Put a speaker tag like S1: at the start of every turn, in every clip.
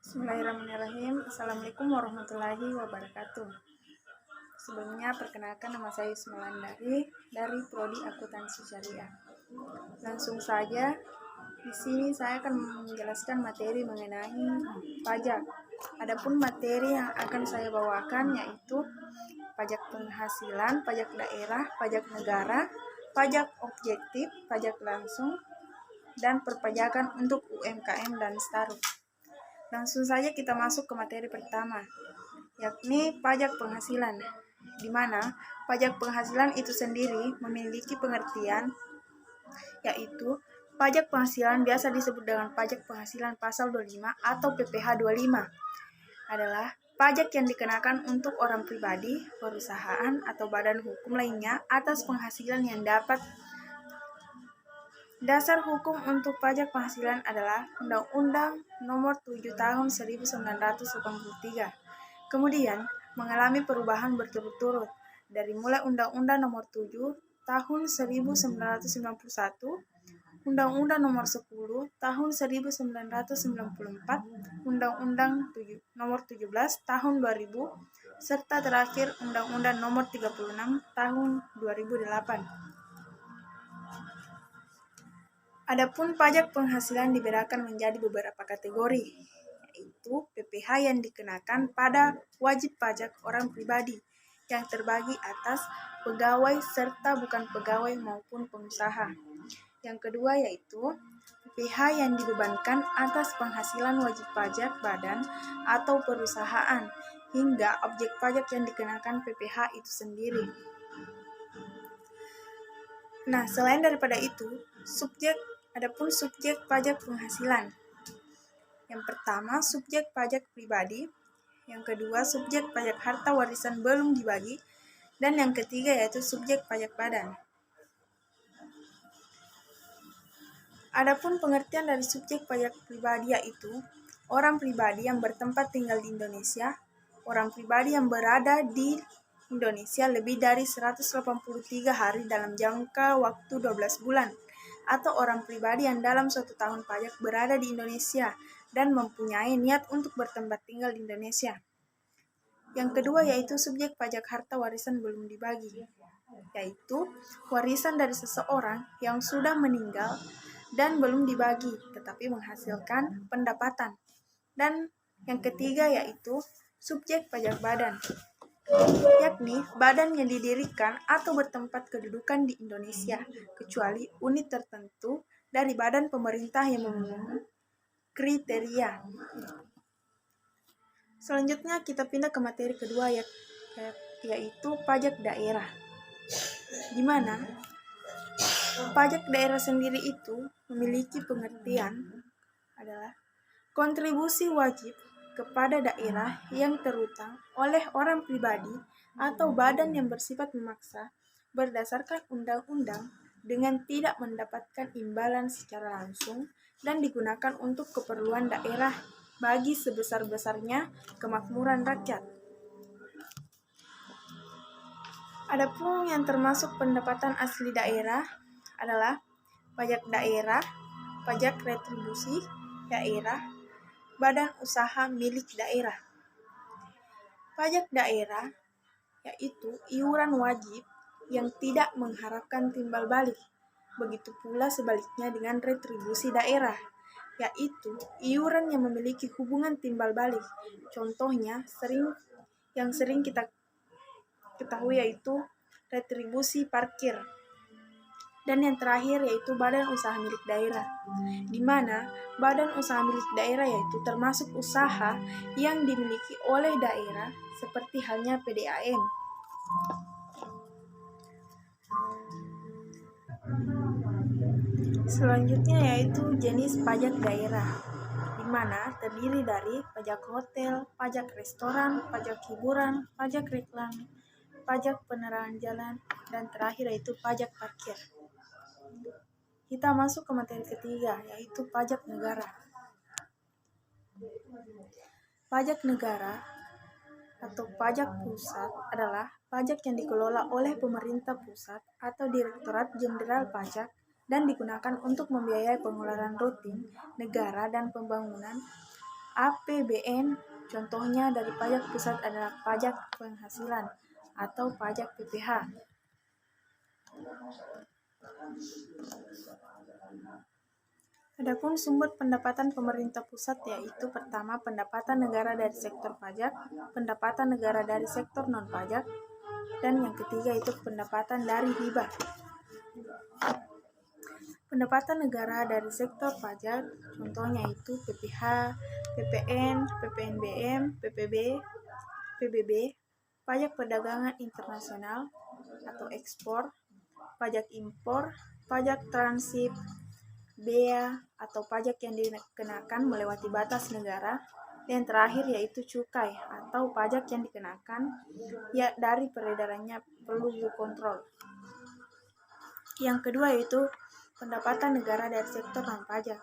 S1: Bismillahirrahmanirrahim. Assalamualaikum warahmatullahi wabarakatuh. Sebelumnya perkenalkan, nama saya Yusmelandari dari Prodi Akuntansi Syariah. Langsung saja, di sini saya akan menjelaskan materi mengenai pajak. Adapun materi yang akan saya bawakan yaitu pajak penghasilan, pajak daerah, pajak negara, pajak objektif, pajak langsung, dan perpajakan untuk UMKM dan startup. Langsung saja kita masuk ke materi pertama, yakni pajak penghasilan, di mana pajak penghasilan itu sendiri memiliki pengertian, yaitu pajak penghasilan biasa disebut dengan pajak penghasilan pasal 25 atau PPh 25, adalah pajak yang dikenakan untuk orang pribadi, perusahaan, atau badan hukum lainnya atas penghasilan yang dapat. Dasar hukum untuk pajak penghasilan adalah Undang-Undang Nomor 7 Tahun 1983. Kemudian mengalami perubahan berturut-turut dari mulai Undang-Undang Nomor 7 Tahun 1991, Undang-Undang Nomor 10 Tahun 1994, Undang-Undang Nomor 17 Tahun 2000, serta terakhir Undang-Undang Nomor 36 Tahun 2008. Adapun pajak penghasilan dibedakan menjadi beberapa kategori, yaitu PPh yang dikenakan pada wajib pajak orang pribadi yang terbagi atas pegawai serta bukan pegawai maupun pengusaha. Yang kedua yaitu PPh yang dibebankan atas penghasilan wajib pajak badan atau perusahaan hingga objek pajak yang dikenakan PPh itu sendiri. Nah, selain daripada itu, adapun subjek pajak penghasilan. Yang pertama, subjek pajak pribadi. Yang kedua, subjek pajak harta warisan belum dibagi. Dan yang ketiga yaitu subjek pajak badan. Adapun pengertian dari subjek pajak pribadi yaitu orang pribadi yang bertempat tinggal di Indonesia, orang pribadi yang berada di Indonesia lebih dari 183 hari dalam jangka waktu 12 bulan, atau orang pribadi yang dalam suatu tahun pajak berada di Indonesia dan mempunyai niat untuk bertempat tinggal di Indonesia. Yang kedua yaitu subjek pajak harta warisan belum dibagi, yaitu warisan dari seseorang yang sudah meninggal dan belum dibagi tetapi menghasilkan pendapatan. Dan yang ketiga yaitu subjek pajak badan, yakni badan yang didirikan atau bertempat kedudukan di Indonesia, kecuali unit tertentu dari badan pemerintah yang memenuhi kriteria. Selanjutnya kita pindah ke materi kedua yaitu pajak daerah, di mana pajak daerah sendiri itu memiliki pengertian adalah kontribusi wajib kepada daerah yang terutang oleh orang pribadi atau badan yang bersifat memaksa berdasarkan undang-undang dengan tidak mendapatkan imbalan secara langsung dan digunakan untuk keperluan daerah bagi sebesar-besarnya kemakmuran rakyat. Adapun yang termasuk pendapatan asli daerah adalah pajak daerah, pajak retribusi daerah, badan usaha milik daerah. Pajak daerah yaitu iuran wajib yang tidak mengharapkan timbal balik. Begitu pula sebaliknya dengan retribusi daerah, yaitu iuran yang memiliki hubungan timbal balik. Contohnya yang sering kita ketahui yaitu retribusi parkir. Dan yang terakhir yaitu badan usaha milik daerah, di mana badan usaha milik daerah yaitu termasuk usaha yang dimiliki oleh daerah seperti halnya PDAM. Selanjutnya yaitu jenis pajak daerah, di mana terdiri dari pajak hotel, pajak restoran, pajak hiburan, pajak reklam, pajak penerangan jalan, dan terakhir yaitu pajak parkir. Kita masuk ke materi ketiga, yaitu pajak negara. Pajak negara atau pajak pusat adalah pajak yang dikelola oleh pemerintah pusat atau Direktorat Jenderal Pajak dan digunakan untuk membiayai pengeluaran rutin negara dan pembangunan APBN, contohnya dari pajak pusat adalah pajak penghasilan atau pajak PPH. Adapun sumber pendapatan pemerintah pusat yaitu pertama pendapatan negara dari sektor pajak, pendapatan negara dari sektor non-pajak, dan yang ketiga itu pendapatan dari hibah. Pendapatan negara dari sektor pajak contohnya itu PPH, PPN, PPNBM, PBB, pajak perdagangan internasional atau ekspor, pajak impor, pajak transit, bea atau pajak yang dikenakan melewati batas negara, dan terakhir yaitu cukai atau pajak yang dikenakan ya dari peredarannya perlu dikontrol. Yang kedua yaitu pendapatan negara dari sektor non pajak,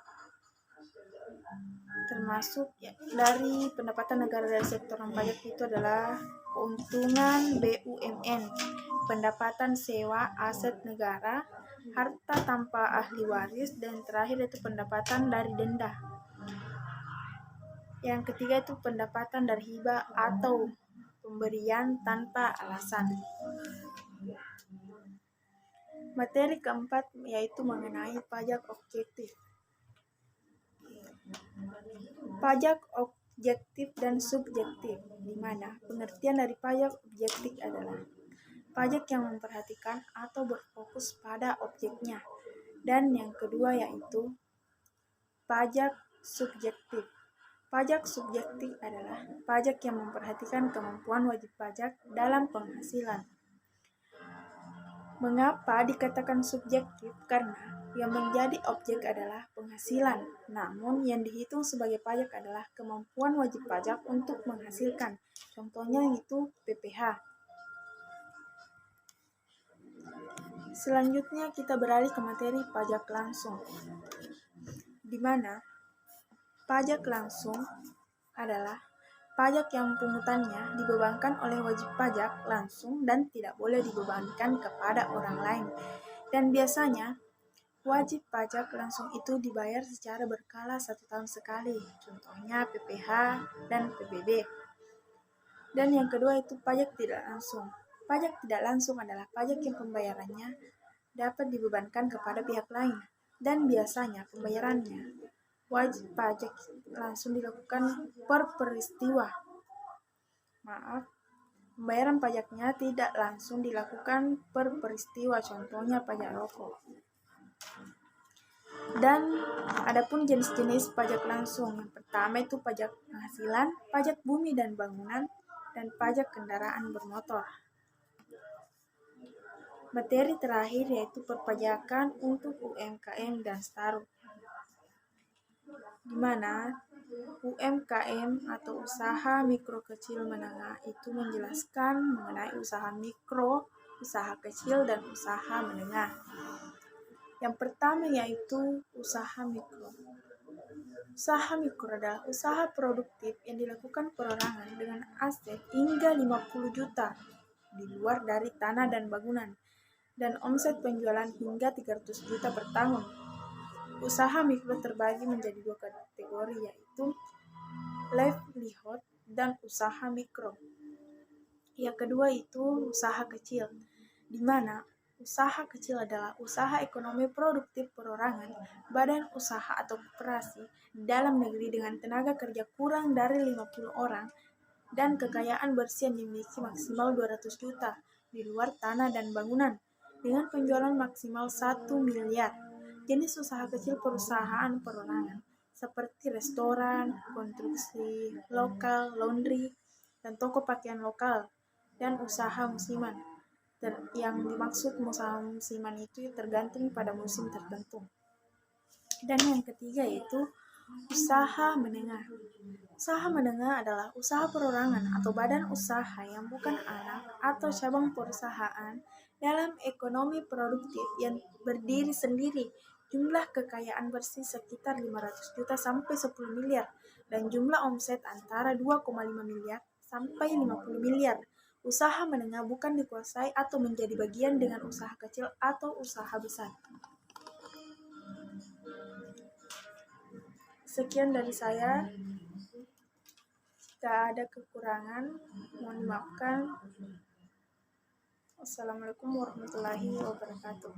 S1: termasuk ya, dari pendapatan negara dari sektor non pajak itu adalah keuntungan BUMN, pendapatan sewa aset negara, harta tanpa ahli waris, dan terakhir itu pendapatan dari denda. Yang ketiga itu pendapatan dari hibah atau pemberian tanpa alasan. Materi keempat yaitu mengenai pajak objektif. Pajak objektif dan subjektif, di mana pengertian dari pajak objektif adalah pajak yang memperhatikan atau berfokus pada objeknya. Dan yang kedua yaitu pajak subjektif. Pajak subjektif adalah pajak yang memperhatikan kemampuan wajib pajak dalam penghasilan. Mengapa dikatakan subjektif? Karena yang menjadi objek adalah penghasilan, namun yang dihitung sebagai pajak adalah kemampuan wajib pajak untuk menghasilkan. Contohnya itu PPH. Selanjutnya kita beralih ke materi pajak langsung, di mana pajak langsung adalah pajak yang pungutannya dibebankan oleh wajib pajak langsung dan tidak boleh dibebankan kepada orang lain. Dan biasanya wajib pajak langsung itu dibayar secara berkala 1 tahun sekali, contohnya PPH dan PBB. Dan yang kedua itu pajak tidak langsung. Pajak tidak langsung adalah pajak yang pembayarannya dapat dibebankan kepada pihak lain, dan biasanya pembayarannya wajib pajak langsung dilakukan per peristiwa. Pembayaran pajaknya tidak langsung dilakukan per peristiwa, contohnya pajak rokok. Dan adapun jenis-jenis pajak langsung, yang pertama itu pajak penghasilan, pajak bumi dan bangunan, dan pajak kendaraan bermotor. Materi terakhir yaitu perpajakan untuk UMKM dan startup, di mana UMKM atau usaha mikro kecil menengah itu menjelaskan mengenai usaha mikro, usaha kecil, dan usaha menengah. Yang pertama yaitu usaha mikro. Usaha mikro adalah usaha produktif yang dilakukan perorangan dengan aset hingga 50 juta di luar dari tanah dan bangunan, dan omset penjualan hingga 300 juta per tahun. Usaha mikro terbagi menjadi 2 kategori yaitu livelihood dan usaha mikro. Yang kedua itu usaha kecil, di mana usaha kecil adalah usaha ekonomi produktif perorangan, badan usaha atau koperasi dalam negeri dengan tenaga kerja kurang dari 50 orang dan kekayaan bersih yang dimiliki maksimal 200 juta di luar tanah dan bangunan dengan penjualan maksimal 1 miliar. Jenis usaha kecil perusahaan perorangan seperti restoran, konstruksi lokal, laundry, dan toko pakaian lokal, dan usaha musiman. Yang dimaksud usaha musiman itu tergantung pada musim tertentu. Dan yang ketiga yaitu usaha menengah. Usaha menengah adalah usaha perorangan atau badan usaha yang bukan anak atau cabang perusahaan dalam ekonomi produktif yang berdiri sendiri. Jumlah kekayaan bersih sekitar 500 juta sampai 10 miliar dan jumlah omset antara 2,5 miliar sampai 50 miliar. Usaha menengah bukan dikuasai atau menjadi bagian dengan usaha kecil atau usaha besar. Sekian dari saya. Jika ada kekurangan, mohon dimaafkan. Wassalamualaikum warahmatullahi wabarakatuh.